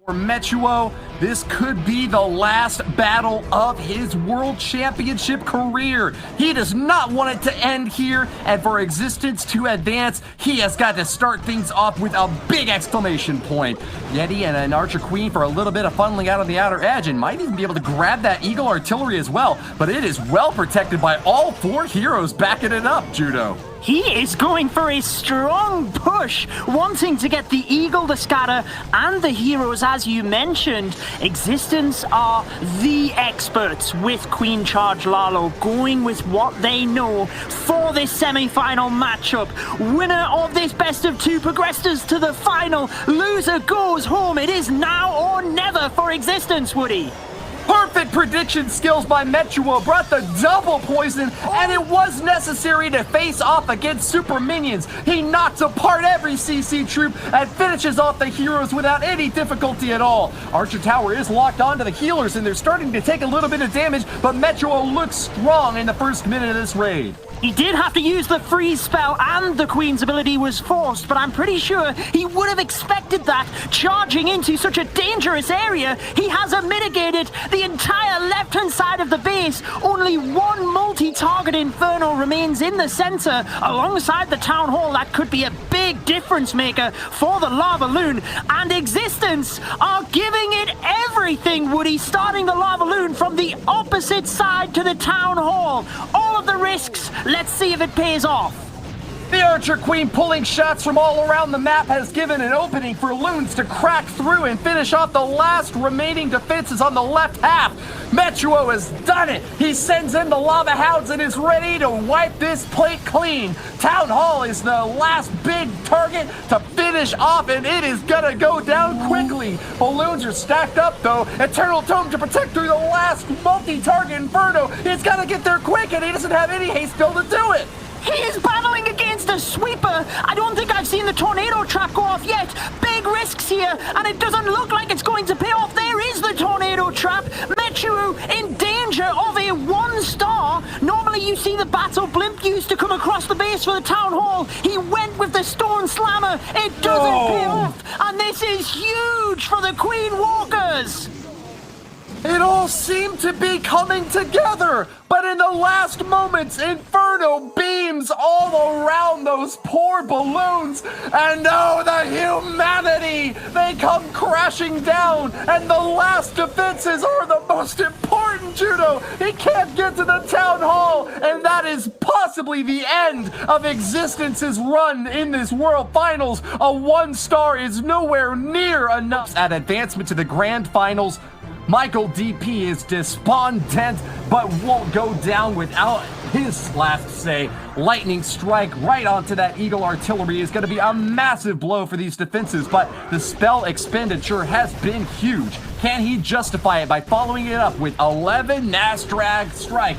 For Metuo, this could be the last battle of his World Championship career. He does not want it to end here, and for Existence to advance, he has got to start things off with a big exclamation point. Yeti and an Archer Queen for a little bit of funneling out on the outer edge, and might even be able to grab that Eagle Artillery as well, but it is well protected by all four heroes backing it up, Judo. He is going for a strong push, wanting to get the Eagle, the Scatter, and the heroes, as you mentioned. Existence are the experts with Queen Charge Lalo, going with what they know for this semi-final matchup. Winner of this best of two progresses to the final. Loser goes home. It is now or never for Existence, Woody. Perfect prediction skills by Metuo brought the double poison, and it was necessary to face off against super minions. He knocks apart every CC troop and finishes off the heroes without any difficulty at all. Archer Tower is locked onto the healers, and they're starting to take a little bit of damage, but Metuo looks strong in the first minute of this raid. He did have to use the freeze spell, and the Queen's ability was forced, but I'm pretty sure he would have expected that. Charging into such a dangerous area, he has mitigated the entire left-hand side of the base. Only one multi-target Inferno remains in the center, alongside the Town Hall. That could be a big difference maker for the Lava Loon, and Existence are giving it everything, Woody, starting the Lava Loon from the opposite side to the Town Hall. All of the risks. Let's see if it pays off. The Archer Queen pulling shots from all around the map has given an opening for Loons to crack through and finish off the last remaining defenses on the left half. Metuo has done it. He sends in the Lava Hounds and is ready to wipe this plate clean. Town Hall is the last big target to finish off, and it is gonna go down quickly. Balloons are stacked up though. Eternal Tome to protect through the last multi-target Inferno. He's gotta get there quick, and he doesn't have any haste build to do it. He is battling against a sweeper. I don't think I've seen the tornado trap go off yet. Big risks here, and it doesn't look like it's going to pay off. There is the tornado trap. Metuo in danger of a 1-star. Normally you see the battle blimp used to come across the base for the Town Hall. He went with the Stone Slammer. It doesn't pay off, and this is huge for the Queen Walkers. It all seemed to be coming together, but in the last moments, Inferno beams all around those poor balloons, and oh, the humanity! They come crashing down, and the last defenses are the most important, Judo! He can't get to the Town Hall, and that is possibly the end of Existence's run in this World Finals. A 1-star is nowhere near enough at advancement to the Grand Finals. Michael DP is despondent, but won't go down without his last say. Lightning strike right onto that Eagle Artillery is going to be a massive blow for these defenses, but the spell expenditure has been huge. Can he justify it by following it up with 11 Nastrag strike?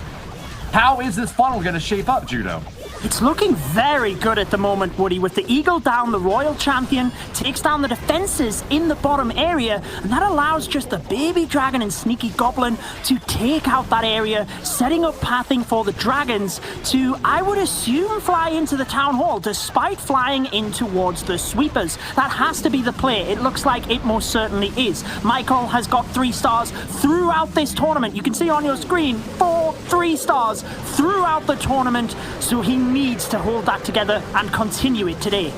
How is this funnel going to shape up, Judo? It's looking very good at the moment, Woody. With the Eagle down, the Royal Champion takes down the defenses in the bottom area, and that allows just the Baby Dragon and Sneaky Goblin to take out that area, setting up pathing for the Dragons to, I would assume, fly into the Town Hall, despite flying in towards the Sweepers. That has to be the play. It looks like it most certainly is. Michael has got 3 stars throughout this tournament. You can see on your screen, 3 stars throughout the tournament, so he needs to hold that together and continue it today.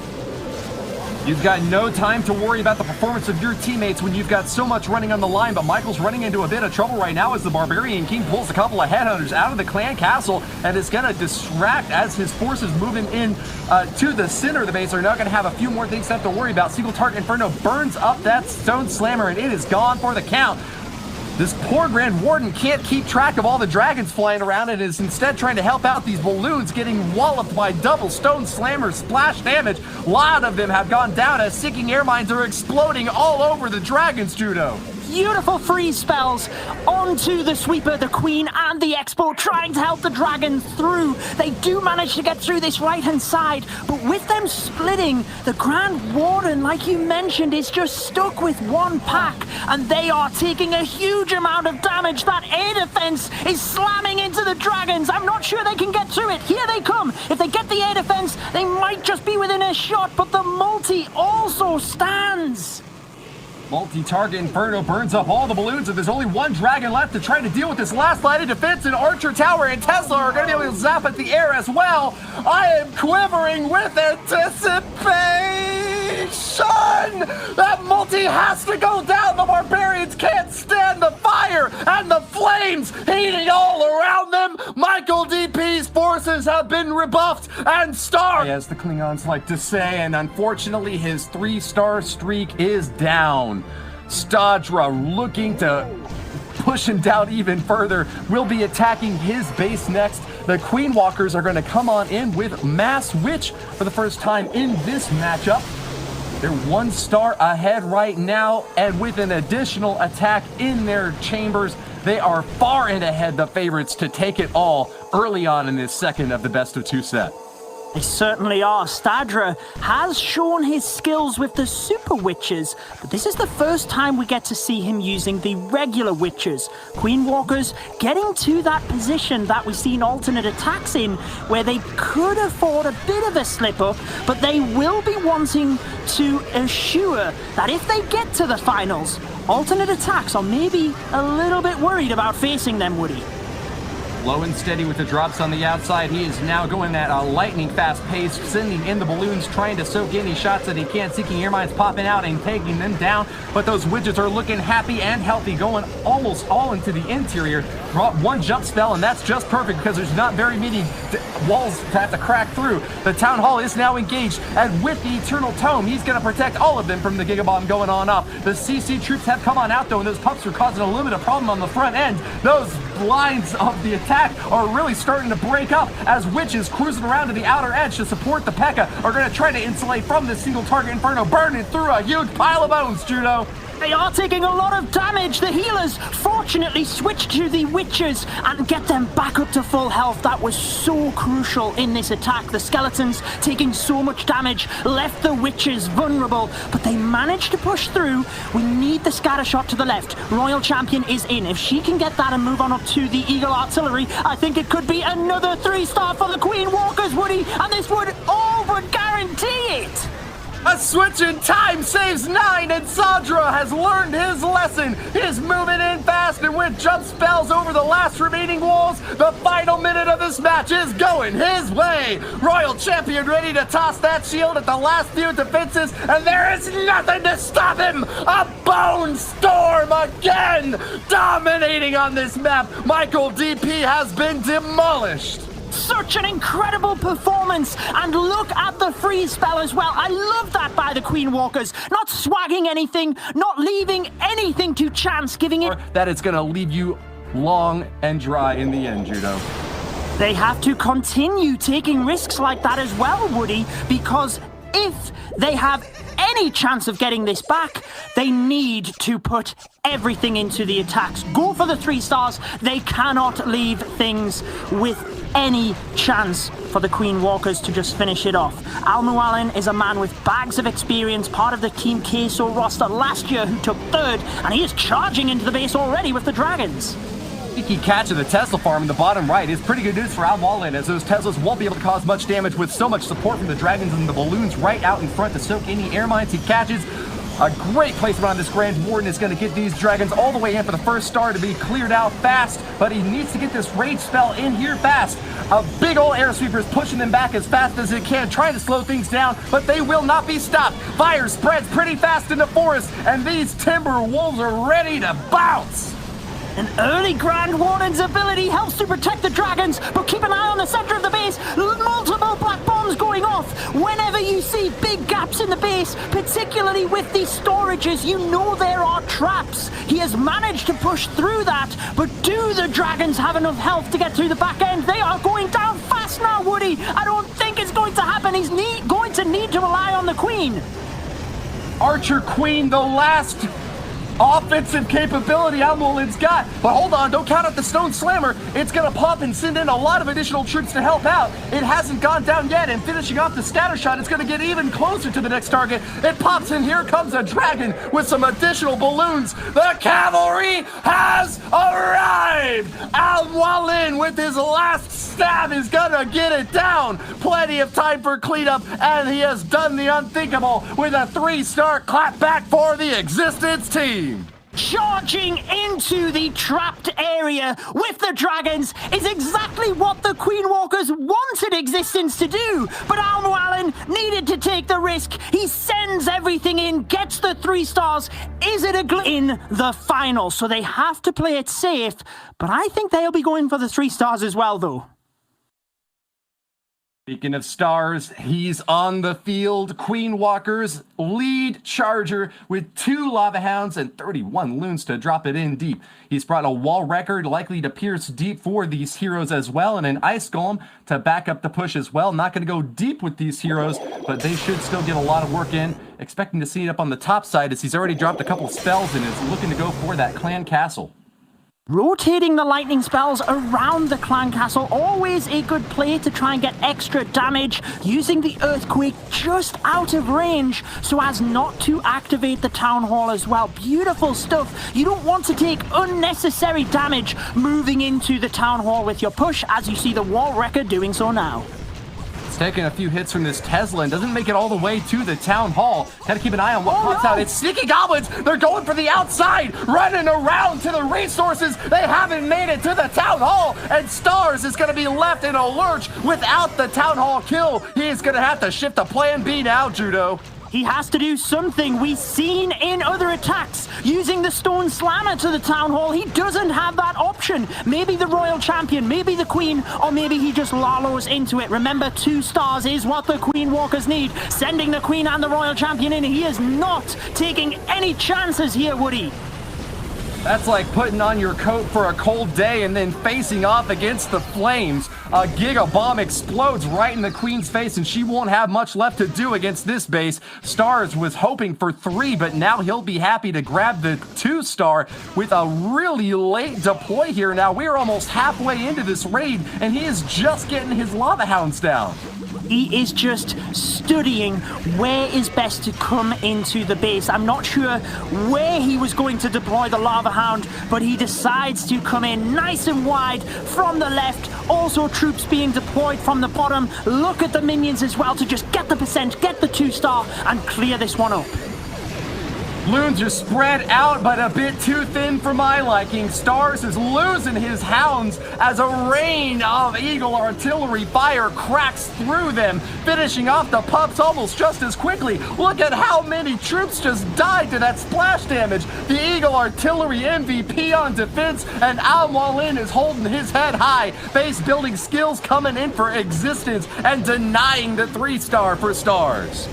You've got no time to worry about the performance of your teammates when you've got so much running on the line, but Michael's running into a bit of trouble right now as the Barbarian King pulls a couple of headhunters out of the clan castle, and is going to distract as his forces moving in to the center of the base. Are now going to have a few more things to have to worry about. Single target Inferno burns up that Stone Slammer, and it is gone for the count. This poor Grand Warden can't keep track of all the dragons flying around and is instead trying to help out these balloons getting walloped by double Stone Slammer splash damage. A lot of them have gone down as sinking air mines are exploding all over the dragons, Judo. Beautiful freeze spells onto the Sweeper, the Queen, and the Expo, trying to help the Dragons through. They do manage to get through this right-hand side, but with them splitting, the Grand Warden, like you mentioned, is just stuck with one pack, and they are taking a huge amount of damage. That air defense is slamming into the Dragons. I'm not sure they can get through it. Here they come. If they get the air defense, they might just be within a shot, but the multi also stands. Multi-target Inferno burns up all the balloons, and there's only one dragon left to try to deal with this last line of defense, and Archer Tower and Tesla are going to be able to zap at the air as well. I am quivering with anticipation! That multi has to go down! The Barbarians can't stand the fire and the flames heating all around them! Michael DP's forces have been rebuffed and starved, as the Klingons like to say, and unfortunately his 3-star streak is down. Stadra, looking to push him down even further, will be attacking his base next. The Queen Walkers are going to come on in with Mass Witch for the first time in this matchup. They're 1 star ahead right now, and with an additional attack in their chambers, they are far and ahead the favorites to take it all early on in this second of the best of 2 set. They certainly are. Stadra has shown his skills with the Super Witches, but this is the first time we get to see him using the regular Witches. Queen Walkers getting to that position that we've seen alternate attacks in, where they could afford a bit of a slip-up, but they will be wanting to assure that if they get to the finals, alternate attacks are maybe a little bit worried about facing them, Woody. Low and steady with the drops on the outside. He is now going at a lightning fast pace, sending in the balloons, trying to soak any shots that he can, seeking air mines popping out and taking them down. But those widgets are looking happy and healthy, going almost all into the interior. Brought 1 jump spell, and that's just perfect because there's not very many walls to have to crack through. The Town Hall is now engaged, and with the Eternal Tome, he's going to protect all of them from the Gigabomb going on off. The CC troops have come on out, though, and those pups are causing a little bit of problem on the front end. Those lines of the attack are really starting to break up as Witches cruising around to the outer edge to support the P.E.K.K.A. are going to try to insulate from this single target Inferno, burning through a huge pile of bones, Judo. They are taking a lot of damage. The healers fortunately switch to the Witches and get them back up to full health. That was so crucial in this attack. The skeletons taking so much damage left the Witches vulnerable, but they managed to push through. We need the scatter shot to the left. Royal Champion is in. If she can get that and move on up to the Eagle Artillery, I think it could be another 3-star for the Queen Walkers, Woody, and this would guarantee it. A switch in time saves 9, and Sandra has learned his lesson. He's moving in fast, and with jump spells over the last remaining walls, the final minute of this match is going his way. Royal Champion ready to toss that shield at the last few defenses, and there is nothing to stop him. A Bone Storm again, dominating on this map. Michael DP has been demolished. Such an incredible performance, and look at the freeze spell as well. I love that by the Queen Walkers, not swagging anything, not leaving anything to chance, giving it that it's gonna leave you long and dry in the end, Judo. They have to continue taking risks like that as well, Woody, because if they have any chance of getting this back, they need to put everything into the attacks. Go for the 3 stars. They cannot leave things with any chance for the Queen Walkers to just finish it off. Al-Mualim is a man with bags of experience, part of the Team Queso roster last year who took 3rd, and he is charging into the base already with the Dragons. Sneaky catch of the Tesla farm in the bottom right is pretty good news for Al-Mualim, as those Teslas won't be able to cause much damage with so much support from the Dragons and the balloons right out in front to soak any air mines he catches. A great placement on this Grand Warden is going to get these Dragons all the way in for the 1st star to be cleared out fast, but he needs to get this Rage spell in here fast. A big old air sweeper is pushing them back as fast as it can, trying to slow things down, but they will not be stopped. Fire spreads pretty fast in the forest, and these Timber Wolves are ready to bounce. An early Grand Warden's ability helps to protect the Dragons, but keep an eye on the center of the base. Multiple black bombs going off. Whenever you see big gaps in the base, particularly with these storages, you know there are traps. He has managed to push through that, but do the Dragons have enough health to get through the back end? They are going down fast now, Woody. I don't think it's going to happen. He's going to need to rely on the Queen. Archer Queen, the last offensive capability Almolin's got. But hold on, don't count out the Stone Slammer. It's going to pop and send in a lot of additional troops to help out. It hasn't gone down yet, and finishing off the scatter shot, it's going to get even closer to the next target. It pops in, here comes a dragon with some additional balloons. The cavalry has arrived! Almolin with his last stab is going to get it down. Plenty of time for cleanup, and he has done the unthinkable with a 3-star clap back for the Existence team. Charging into the trapped area with the dragons is exactly what the Queen Walkers wanted Existence to do. But Allen needed to take the risk. He sends everything in, gets the 3 stars. Is it a in the final? So they have to play it safe. But I think they'll be going for the 3 stars as well, though. Speaking of stars, he's on the field. Queen Walkers lead charger with 2 Lava Hounds and 31 loons to drop it in deep. He's brought a wall record likely to pierce deep for these heroes as well, and an Ice Golem to back up the push as well. Not going to go deep with these heroes, but they should still get a lot of work in. Expecting to see it up on the top side as he's already dropped a couple spells and is looking to go for that clan castle. Rotating the lightning spells around the clan castle, always a good play to try and get extra damage, using the earthquake just out of range so as not to activate the town hall as well. Beautiful stuff. You don't want to take unnecessary damage moving into the town hall with your push, as you see the wall wrecker doing so now. Taking a few hits from this Tesla and doesn't make it all the way to the town hall. Gotta keep an eye on what pops out. It's sneaky goblins. They're going for the outside, running around to the resources. They haven't made it to the town hall, and Stars is gonna be left in a lurch without the town hall kill. He is gonna have to shift to plan B now, Judo. He has to do something. We've seen in other attacks using the Stone Slammer to the town hall. He doesn't have that option. Maybe the Royal Champion, maybe the Queen, or maybe he just Lalo's into it. Remember, 2 stars is what the Queen Walkers need. Sending the Queen and the Royal Champion in. He is not taking any chances here, Woody. That's like putting on your coat for a cold day and then facing off against the flames. A Giga Bomb explodes right in the Queen's face, and she won't have much left to do against this base. Stars was hoping for 3, but now he'll be happy to grab the 2-star with a really late deploy here. Now we're almost halfway into this raid, and he is just getting his Lava Hounds down. He is just studying where is best to come into the base. I'm not sure where he was going to deploy the Lava Hound, but he decides to come in nice and wide from the left. Also troops being deployed from the bottom. Look at the minions as well to just get the percent, get the 2-star, and clear this one up. Loons are spread out, but a bit too thin for my liking. Stars is losing his hounds as a rain of Eagle artillery fire cracks through them, finishing off the pups almost just as quickly. Look at how many troops just died to that splash damage. The Eagle artillery MVP on defense, and Almolin is holding his head high. Base building skills coming in for Existence and denying the 3-star for Stars.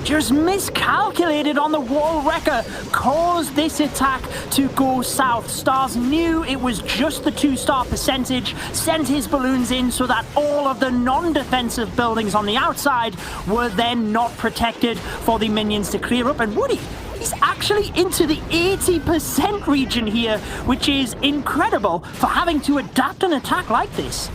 Just miscalculated on the wall wrecker, caused this attack to go south. Stars knew it was just the 2-star percentage, sent his balloons in so that all of the non-defensive buildings on the outside were then not protected for the minions to clear up. And Woody, he's actually into the 80% region here, which is incredible for having to adapt an attack like this.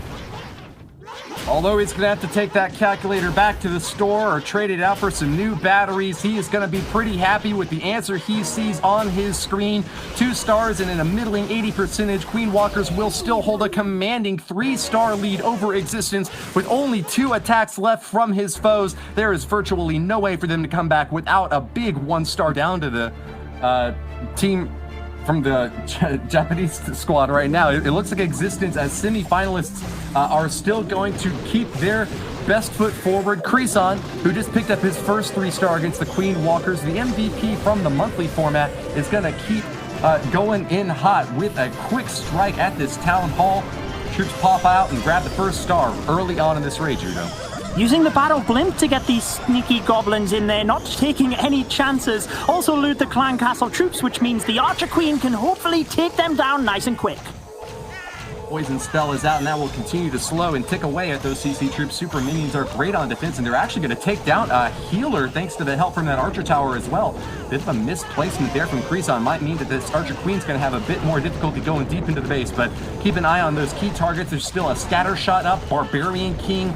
Although he's going to have to take that calculator back to the store or trade it out for some new batteries, he is going to be pretty happy with the answer he sees on his screen. 2 stars and in a middling 80%. Queen Walkers will still hold a commanding 3-star lead over Existence with only 2 attacks left from his foes. There is virtually no way for them to come back without a big 1-star down to the team from the Japanese squad right now. It looks like Existence as semi-finalists are still going to keep their best foot forward. Creason, who just picked up his first 3-star against the Queen Walkers, the MVP from the monthly format, is going to keep going in hot with a quick strike at this town hall. Troops pop out and grab the 1st star early on in this raid, Judo. Using the Battle Blimp to get these sneaky goblins in there, not taking any chances. Also loot the Clan Castle troops, which means the Archer Queen can hopefully take them down nice and quick. Poison spell is out, and that will continue to slow and tick away at those CC troops. Super minions are great on defense, and they're actually going to take down a healer thanks to the help from that Archer Tower as well. Bit of a misplacement there from Kreeson might mean that this Archer Queen's going to have a bit more difficulty going deep into the base, but keep an eye on those key targets. There's still a scatter shot up, Barbarian King.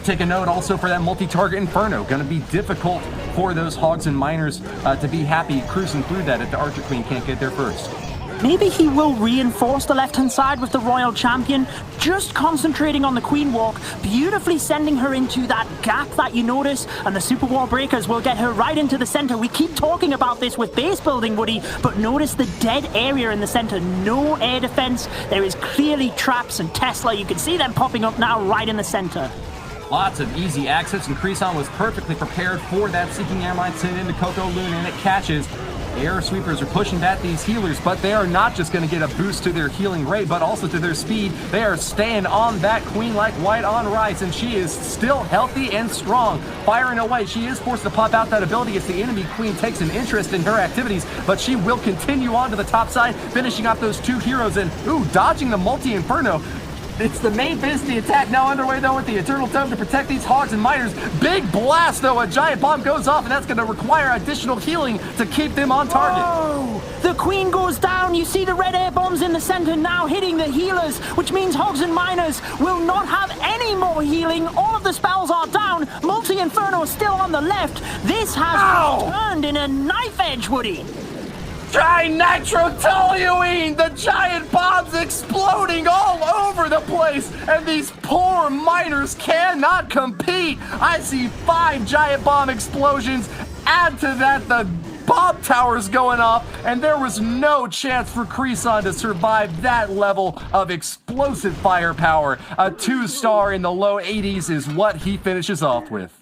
Take a note also for that multi-target Inferno. Going to be difficult for those Hogs and Miners to be happy cruising through that if the Archer Queen can't get there first. Maybe he will reinforce the left-hand side with the Royal Champion, just concentrating on the Queen Walk, beautifully sending her into that gap that you notice, and the Super Wall Breakers will get her right into the center. We keep talking about this with base building, Woody, but notice the dead area in the center. No air defense. There is clearly traps and Tesla. You can see them popping up now right in the center. Lots of easy access, and Kreeson was perfectly prepared for that Seeking Airmine sent into Coco Loon, and it catches. Air sweepers are pushing at these healers, but they are not just going to get a boost to their healing rate, but also to their speed. They are staying on that queen like white on rice, and she is still healthy and strong. Firing away, she is forced to pop out that ability as the enemy queen takes an interest in her activities, but she will continue on to the top side, finishing off those two heroes and, dodging the multi-inferno. It's the main phase of the attack now underway, though, with the Eternal Tome to protect these Hogs and Miners. Big blast, though. A giant bomb goes off, and that's going to require additional healing to keep them on target. Whoa! The Queen goes down. You see the red air bombs in the center now hitting the healers, which means Hogs and Miners will not have any more healing. All of the spells are down. Multi-Inferno is still on the left. This has turned in a knife edge, Woody. Nitrotoluene! The giant bombs exploding all over the place, and these poor miners cannot compete. I see 5 giant bomb explosions. Add to that the bomb towers going off, and there was no chance for Kreeson to survive that level of explosive firepower. A 2-star in the low 80s is what he finishes off with.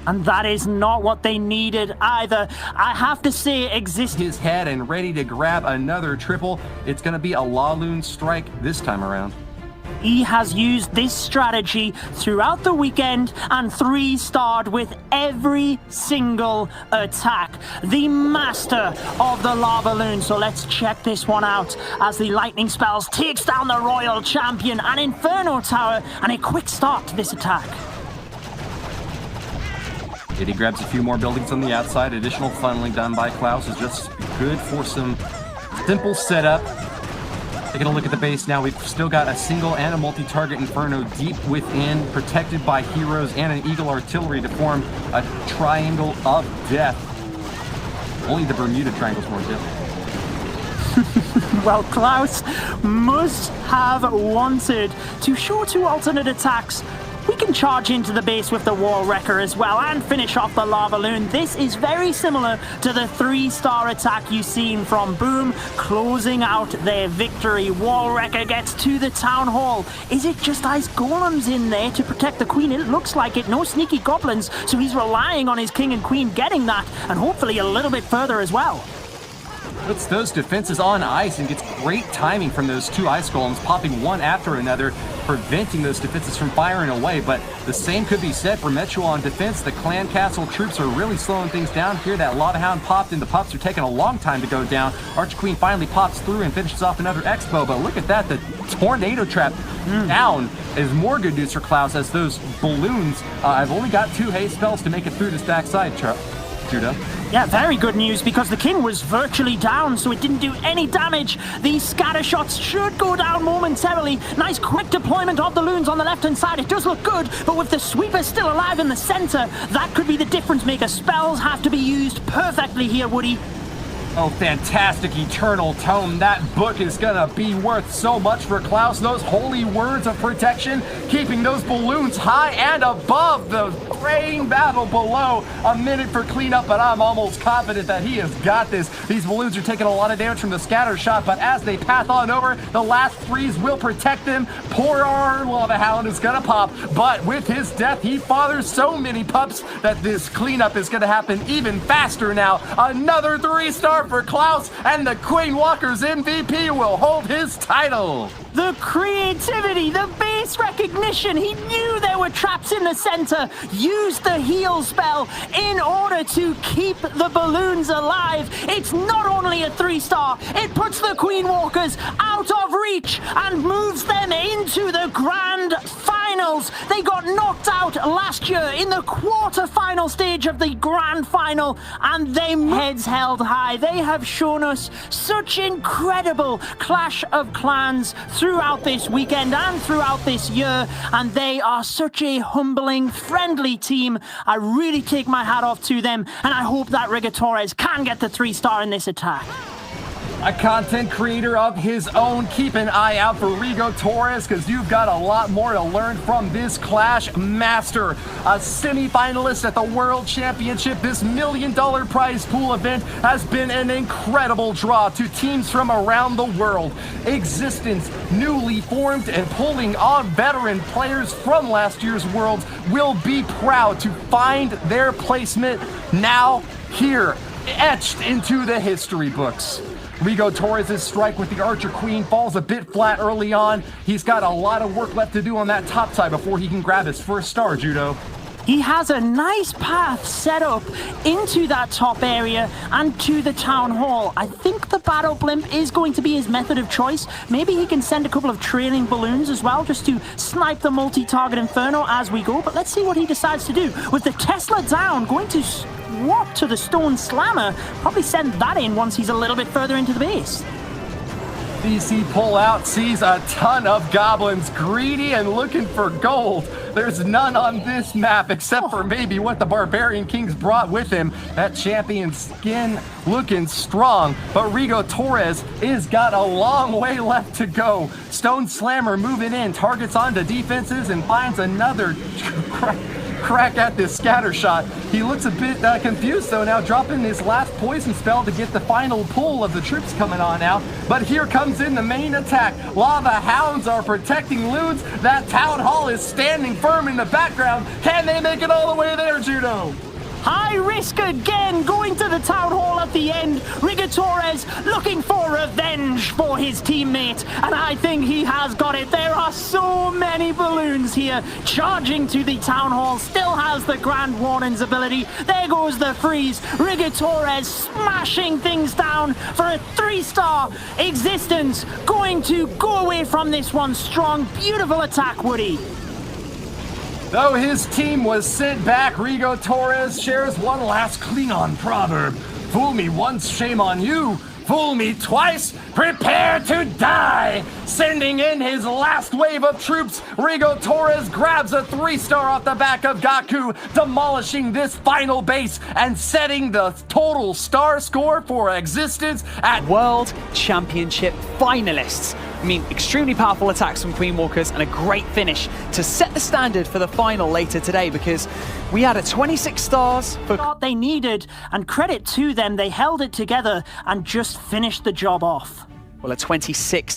And that is not what they needed either. I have to say, his head and ready to grab another triple. It's going to be a Laloon strike this time around. He has used this strategy throughout the weekend and 3-starred with every single attack. The master of the Lava Loon. So let's check this one out as the lightning spells takes down the Royal Champion and Inferno Tower, and a quick start to this attack. He grabs a few more buildings on the outside. Additional funneling done by Klaus is just good for some simple setup. Taking a look at the base now, we've still got a single and a multi-target Inferno deep within, protected by heroes and an Eagle Artillery to form a triangle of death. Only the Bermuda Triangle's more deadly. Well, Klaus must have wanted to show 2 alternate attacks. We can charge into the base with the Wall Wrecker as well and finish off the Lava Loon. This is very similar to the 3-star attack you've seen from Boom, closing out their victory. Wall Wrecker gets to the Town Hall. Is it just Ice Golems in there to protect the Queen? It looks like it. No sneaky goblins, so he's relying on his King and Queen getting that, and hopefully a little bit further as well. Puts those defenses on ice and gets great timing from those 2 Ice Golems, popping one after another, preventing those defenses from firing away. But the same could be said for Metro on defense. The Clan Castle troops are really slowing things down here. That Lotta Hound popped, and the pups are taking a long time to go down. Archer Queen finally pops through and finishes off another Expo, but look at that, the Tornado Trap down is more good news for Klaus, as those balloons, I've only got 2 haste spells to make it through this backside, Judah. Yeah, very good news, because the King was virtually down, so it didn't do any damage. These scatter shots should go down momentarily. Nice quick deployment of the loons on the left-hand side. It does look good, but with the sweeper still alive in the center, that could be the difference maker. Spells have to be used perfectly here, Woody. Oh, fantastic Eternal Tome. That book is gonna be worth so much for Klaus. Those holy words of protection, keeping those balloons high and above the praying battle below. A minute for cleanup, but I'm almost confident that he has got this. These balloons are taking a lot of damage from the scatter shot, but as they path on over, the last freeze will protect them. Poor our Lava Hound is gonna pop, but with his death, he fathers so many pups that this cleanup is gonna happen even faster now. Another 3-star for Klaus, and the Queen Walker's MVP will hold his title. The creativity, the base recognition. He knew there were traps in the center. used the heal spell in order to keep the balloons alive. It's not only a 3-star, it puts the Queen Walkers out of reach and moves them into the grand finals. They got knocked out last year in the quarter-final stage of the grand final, and they heads held high. They have shown us such incredible Clash of Clans throughout this weekend and throughout this year, and they are such a humbling, friendly team. I really take my hat off to them, and I hope that Rigotorez can get the 3-star in this attack. A content creator of his own, keep an eye out for Rigotorez, because you've got a lot more to learn from this Clash master. A semi-finalist at the World Championship, this $1 million prize pool event has been an incredible draw to teams from around the world. Existence, newly formed and pulling on veteran players from last year's Worlds, will be proud to find their placement now here, etched into the history books. Rigotorez's strike with the Archer Queen falls a bit flat early on. He's got a lot of work left to do on that top side before he can grab his first star, Judo. He has a nice path set up into that top area and to the town hall. I think the battle blimp is going to be his method of choice. Maybe he can send a couple of trailing balloons as well, just to snipe the multi-target Inferno as we go. But let's see what he decides to do. With the Tesla down, going to swap to the Stone Slammer. Probably send that in once he's a little bit further into the base. DC pullout sees a ton of goblins greedy and looking for gold. There's none on this map except for maybe what the Barbarian Kings brought with him. That champion skin looking strong, but Rigotorez is got a long way left to go. Stone Slammer moving in, targets onto defenses and finds another crack at this scatter shot. He looks a bit confused though now, dropping his last poison spell to get the final pull of the troops coming on out. But here comes in the main attack. Lava Hounds are protecting loons. That town hall is standing firm in the background. Can they make it all the way there, Judo? High risk again, going to the town hall at the end. Rigotorez looking for revenge for his teammate, and I think he has got it. There are so many balloons here. Charging to the town hall, still has the Grand Warden's ability. There goes the freeze. Rigotorez smashing things down for a 3-star existence. Going to go away from this one strong. Beautiful attack, Woody. Though his team was sent back, Rigotorez shares one last Klingon proverb. Fool me once, shame on you. Fool me twice, prepare to die! Sending in his last wave of troops, Rigotorez grabs a 3-star off the back of Gaku, demolishing this final base and setting the total star score for existence at World Championship finalists. I mean, extremely powerful attacks from Queen Walkers and a great finish to set the standard for the final later today, because we had a 26 stars for what they needed, and credit to them, they held it together and just finished the job off. well, a 26